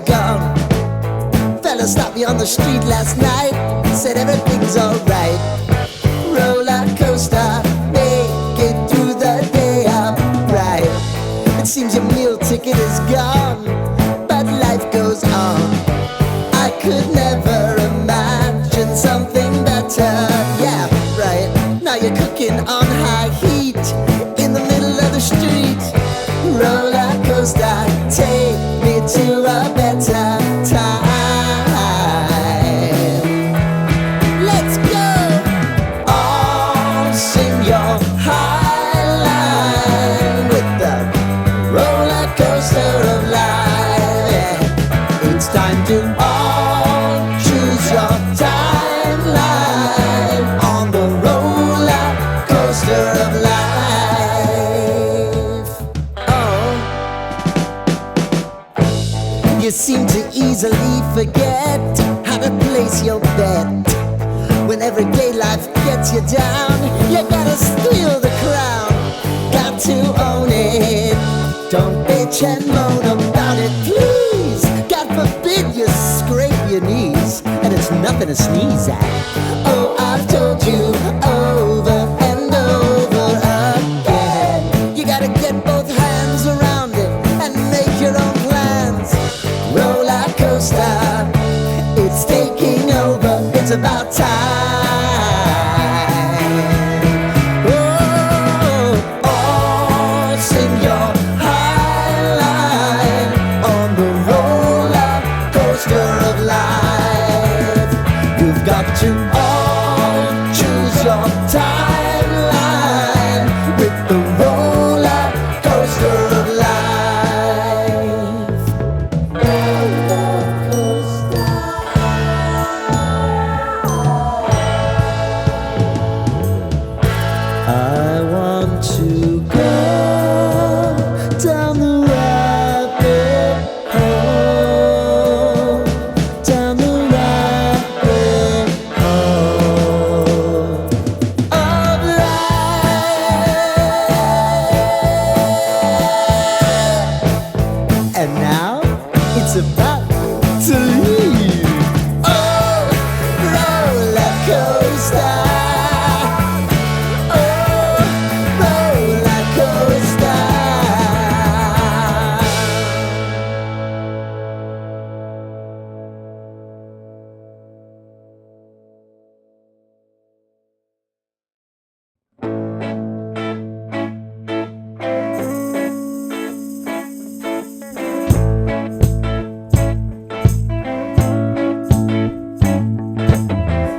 gone. Fella stopped me on the street last night, said everything's alright. Roller coaster, make it through the day upright. It seems your meal ticket is gone, but life goes on. I could never imagine something better. Yeah, right. Now you're cooking on high heat in the middle of the street. Roller coaster, take me to a better time. Let's go! All sing your high line with the roller coaster of life. Yeah. It's time to all choose your timeline on the roller coaster of life. Oh, you seem to easily forget how to place your bet. When everyday life gets you down, you gotta steal the crown. Got to own it. Don't bitch and moan about it, please. God forbid you scrape your knees, and it's nothing to sneeze at. Oh, I've told you over and over again, you gotta get both hands around it and make your own plans. Roller coaster, it's taking over, it's about time. Oh, all sing your high line on the roller coaster of life. You've got to all choose your timeline with the roller coaster of life. Roller coaster. I want to go down the rabbit hole, down the rabbit hole of life. And now it's about to leave. Oh, roller coaster. Oh, roller coaster.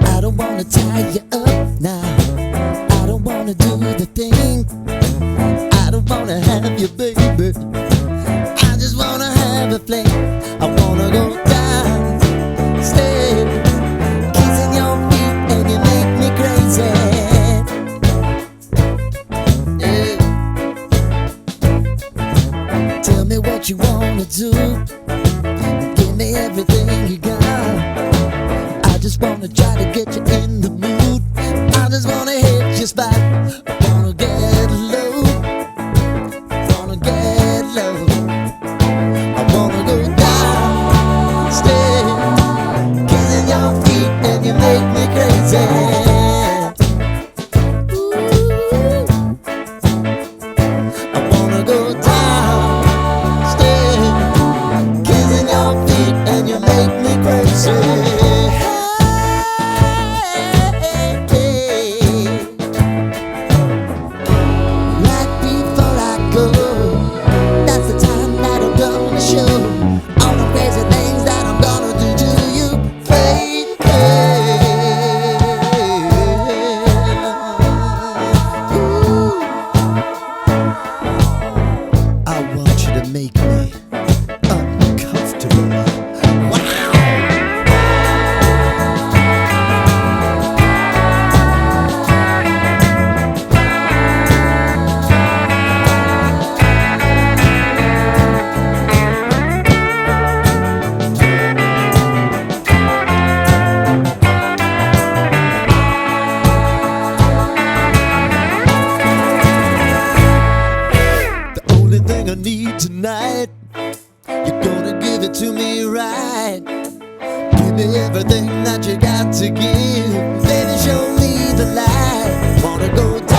I don't wanna tie you up now. I don't wanna do the thing. I don't wanna have you, baby. I just wanna have a fling. I wanna go down, stay, kissing your feet, and you make me crazy. Yeah. Tell me what you wanna do. Give me everything you got. I just wanna try to get you in the mood. I just wanna hit your spot. I wanna get low. Wanna get low. I wanna go down, stay, kissing your feet, and you make me crazy. Ooh. I wanna go down, stay, to me right. Give me everything that you got to give. Baby, show me the light. Wanna go down